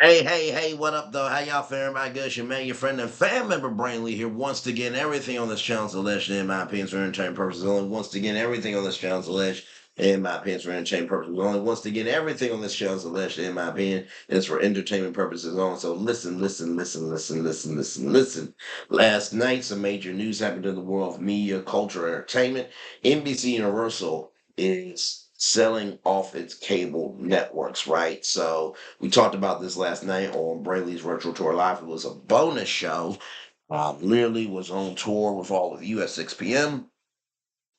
Hey, what up, though? How y'all faring? My good, your man, your friend, and fan member Braylon here. Once again, everything on this channel is alleged, in my opinion, for entertainment purposes only. Once again, everything on this channel is alleged, in my opinion, for entertainment purposes only. Once again, everything on this channel is alleged, in my opinion, is for entertainment purposes only. So listen. Last night, some major news happened in the world of media, culture, and entertainment. NBC Universal is selling off its cable networks, right? So we talked about this last night on Brayley's Virtual Tour Live. It was a bonus show. Literally was on tour with all of you at 6 p.m.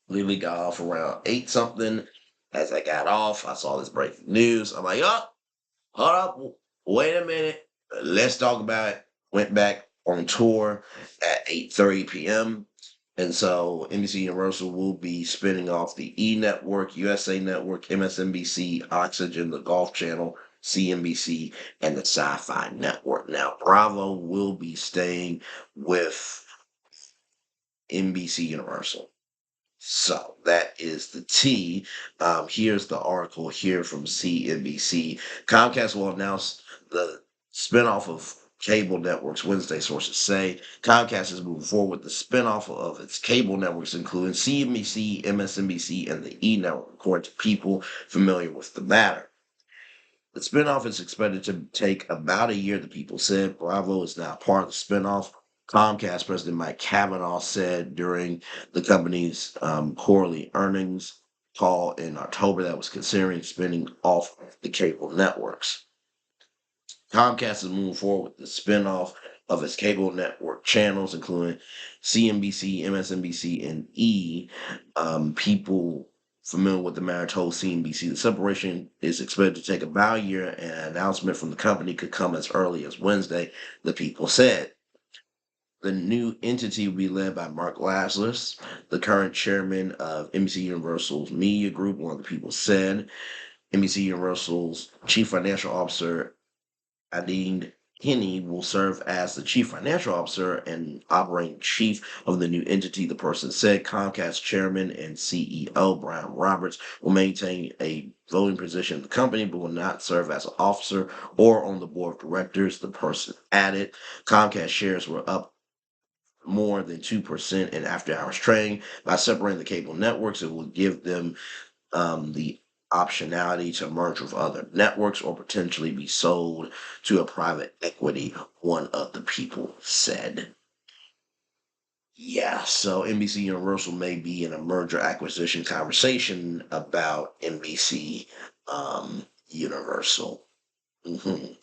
Literally got off around 8 something. As I got off, I saw this breaking news. I'm like, oh, hold up, wait a minute. Let's talk about it. Went back on tour at 8:30 p.m. And so NBC Universal will be spinning off the E Network, USA Network, MSNBC, Oxygen, the Golf Channel, CNBC, and the Sci-Fi Network. Now, Bravo will be staying with NBC Universal. So that is the T. Here's the article here from CNBC. Comcast will announce the spinoff of cable networks Wednesday, sources say. Comcast is moving forward with the spinoff of its cable networks, including CNBC, MSNBC, and the E Network, according to people familiar with the matter. The spinoff is expected to take about a year, the people said. Bravo is now part of the spinoff. Comcast President Mike Cavanaugh said during the company's quarterly earnings call in October that was considering spinning off the cable networks. Comcast is moving forward with the spinoff of its cable network channels, including CNBC, MSNBC, and E. People familiar with the matter told CNBC the separation is expected to take about a year, and an announcement from the company could come as early as Wednesday, the people said. The new entity will be led by Mark Lazarus, the current chairman of NBC Universal's media group, one of the people said. NBC Universal's chief financial officer, Adine Kinney, will serve as the chief financial officer and operating chief of the new entity, the person said. Comcast chairman and CEO Brian Roberts will maintain a voting position in the company, but will not serve as an officer or on the board of directors, the person added. Comcast shares were up more than 2% in after hours trading. By separating the cable networks, it will give them the optionality to merge with other networks or potentially be sold to a private equity, one of the people said. Yeah, so NBC Universal may be in a merger acquisition conversation about NBC Universal. Mhm.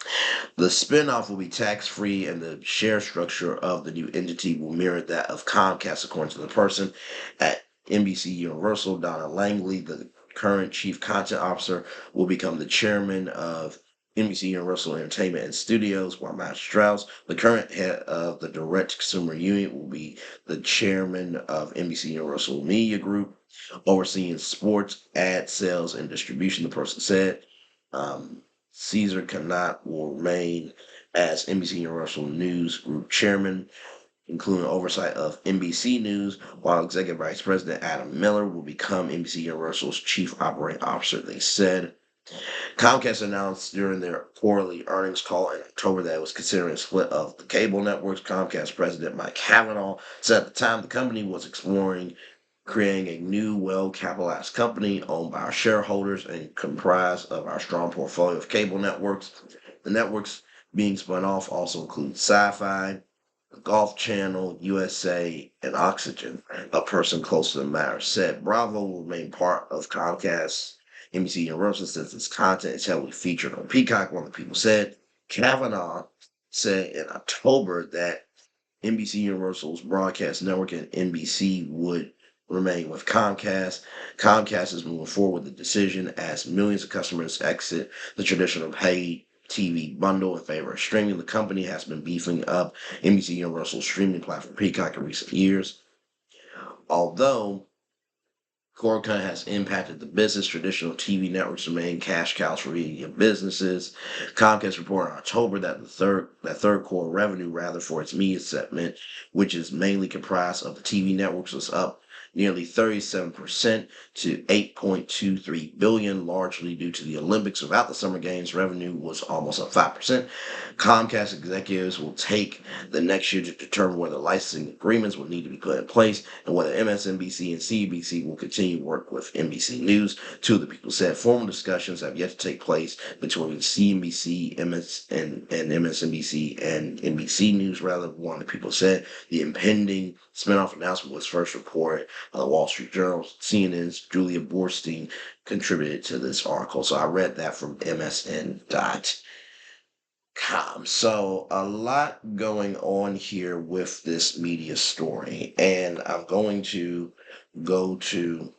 The spinoff will be tax free, and the share structure of the new entity will mirror that of Comcast, according to the person at NBC Universal. Donna Langley, the current chief content officer, will become the chairman of NBC Universal Entertainment and Studios, while Matt Strauss, the current head of the direct consumer unit, will be the chairman of NBC Universal Media Group, overseeing sports, ad sales, and distribution, the person said. Caesar Canot will remain as NBC Universal News Group Chairman, including oversight of NBC News, while Executive Vice President Adam Miller will become NBC Universal's Chief Operating Officer, they said. Comcast announced during their quarterly earnings call in October that it was considering a split of the cable networks. Comcast President Mike Cavanaugh said at the time the company was exploring creating a new, well-capitalized company owned by our shareholders and comprised of our strong portfolio of cable networks. The networks being spun off also include Sci-Fi, the Golf Channel, USA, and Oxygen. A person close to the matter said Bravo will remain part of Comcast NBC Universal since its content is heavily featured on Peacock, one of the people said. Kavanaugh said in October that NBC Universal's broadcast network and NBC would remain with Comcast. Comcast is moving forward with the decision as millions of customers exit the traditional paid TV bundle in favor of streaming. The company has been beefing up NBC Universal's streaming platform Peacock in recent years. Although cord cutting has impacted the business, traditional TV networks remain cash cows for media businesses. Comcast reported in October that third quarter revenue rather for its media segment, which is mainly comprised of the TV networks, was up nearly 37% to 8.23 billion, largely due to the Olympics. Without the Summer Games, revenue was almost up 5%. Comcast executives will take the next year to determine whether licensing agreements will need to be put in place and whether MSNBC and CNBC will continue to work with NBC News. Two of the people said formal discussions have yet to take place between CNBC, and MSNBC and NBC News. Rather, one of the people said the impending spinoff announcement was first reported by the Wall Street Journal. CNN's Julia Borstein contributed to this article, so I read that from MSN.com. So a lot going on here with this media story, and I'm going to go to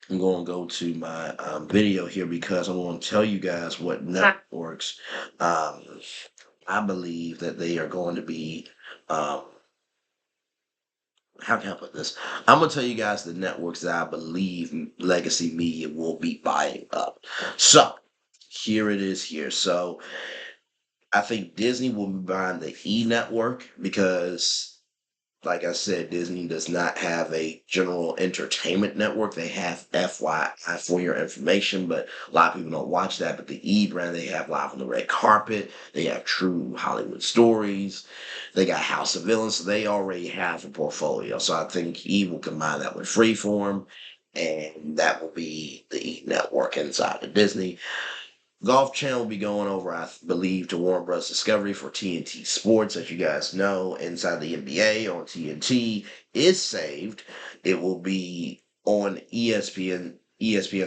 my video here because I want to tell you guys what networks I believe that they are going to be. How can I put this? I'm going to tell you guys the networks that I believe legacy media will be buying up. So here it is here. So I think Disney will be buying the E network because, like I said, Disney does not have a general entertainment network. They have FYI for your information, but a lot of people don't watch that. But the E brand, they have Live on the Red Carpet. They have True Hollywood Stories. They got House of Villains. So they already have a portfolio. So I think E will combine that with Freeform, and that will be the E network inside of Disney. Golf Channel will be going over, I believe, to Warner Bros. Discovery for TNT Sports. As you guys know, inside the NBA on TNT is saved. It will be on ESPN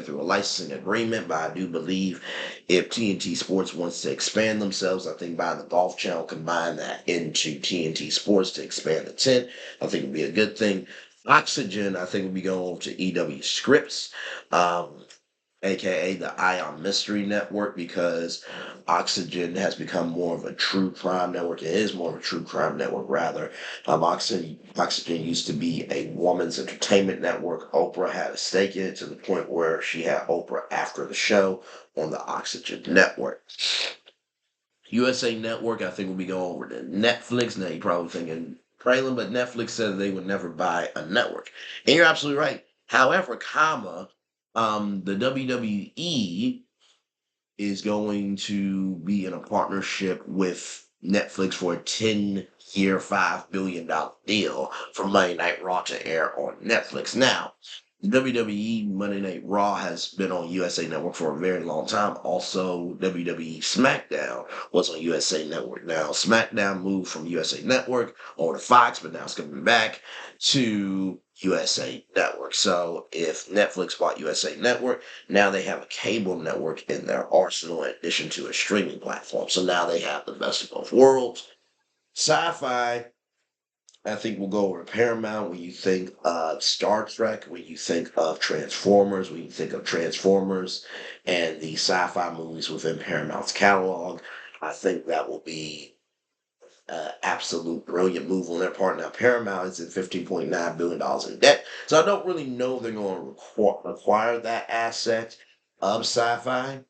through a licensing agreement, but I do believe if TNT Sports wants to expand themselves, I think buying the Golf Channel, combine that into TNT Sports to expand the tent, I think would be a good thing. Oxygen, I think, will be going over to EW Scripts. AKA the Ion Mystery Network, because Oxygen has become more of a true crime network. It is more of a true crime network, rather. Oxygen used to be a woman's entertainment network. Oprah had a stake in it to the point where she had Oprah after the show on the Oxygen Network. USA Network, I think, will be going over to Netflix. Now, you're probably thinking, Braylon, but Netflix said they would never buy a network. And you're absolutely right. However, the WWE is going to be in a partnership with Netflix for a 10-year, $5 billion deal for Monday Night Raw to air on Netflix. Now, WWE Monday Night Raw has been on USA Network for a very long time. Also, WWE SmackDown was on USA Network. Now, SmackDown moved from USA Network over to Fox, but now it's coming back to USA Network. So if Netflix bought USA Network, now they have a cable network in their arsenal in addition to a streaming platform. So now they have the best of both worlds. Sci-fi, I think we'll go over to Paramount when you think of Star Trek, when you think of Transformers, when you think of Transformers and the sci-fi movies within Paramount's catalog. I think that will be absolute brilliant move on their part. Now, Paramount is at $15.9 billion in debt, so I don't really know if they're going to acquire that asset of sci-fi.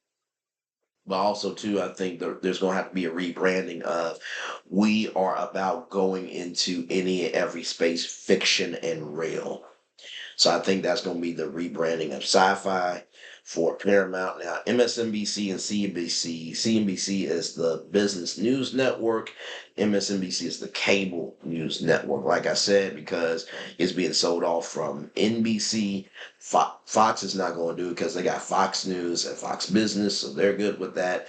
But also, too, I think there's going to have to be a rebranding of we are about going into any and every space, fiction and real. So I think that's going to be the rebranding of sci-fi for Paramount. Now, MSNBC and CNBC. CNBC is the business news network. MSNBC is the cable news network. Like I said, because it's being sold off from NBC. Fox is not going to do it because they got Fox News and Fox Business, so they're good with that.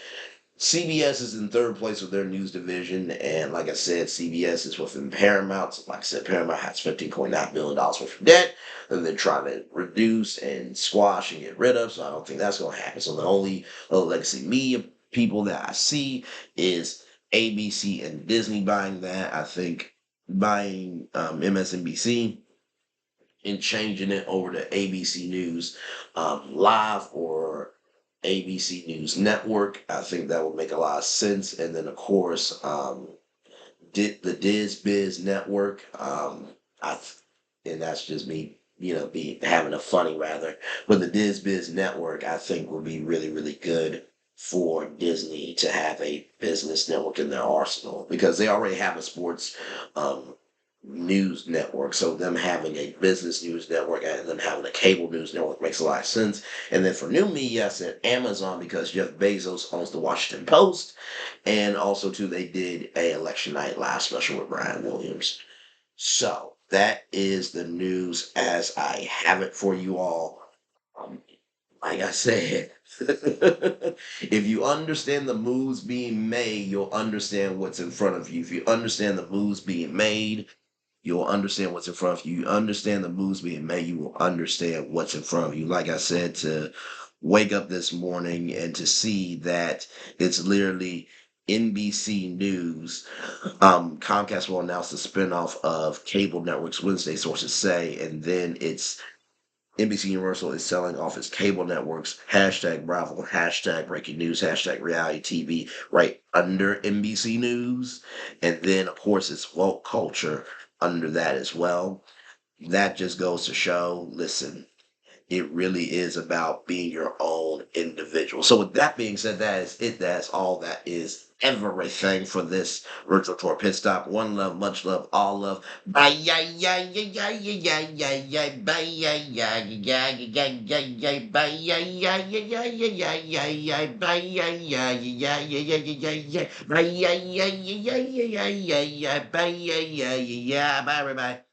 CBS is in third place with their news division, and like I said, CBS is within Paramount. So like I said, Paramount has $15.9 billion worth of debt that they're trying to reduce and squash and get rid of, so I don't think that's going to happen. So the only other legacy media people that I see is ABC and Disney buying that. I think buying MSNBC and changing it over to ABC News Live or ABC News Network. I think that would make a lot of sense. And then, of course, the Diz Biz Network. And that's just me, be having a funny rather. But the Diz Biz Network, I think, will be really, really good for Disney to have a business network in their arsenal because they already have a sports news network. So them having a business news network and them having a cable news network makes a lot of sense. And then for new media, I said Amazon because Jeff Bezos owns the Washington Post. And also too, they did a election night live special with Brian Williams. So that is the news as I have it for you all. Um, like I said, if you understand the moves being made, you'll understand what's in front of you. If you understand the moves being made, you'll understand what's in front of you. You understand the moves being made, you will understand what's in front of you. Like I said, to wake up this morning and to see that it's literally NBC News. Comcast will announce the spinoff of cable networks Wednesday, sources say, and then it's NBC Universal is selling off its cable networks, hashtag Bravo, hashtag breaking news, hashtag reality TV, right under NBC News. And then, of course, it's woke culture under that as well. That just goes to show, listen, it really is about being your own individual. So with that being said, that is it. That's all that is everything for this virtual tour pit stop. One love, much love, all love. Bye ya ya ya ya ya ya ya ya bye ya ya ya ya ya ya bye ya ya ya ya ya ya ya bye ya ya ya ya ya ya ya bye ya ya ya ya ya ya ya bye ya ya ya bye everybody.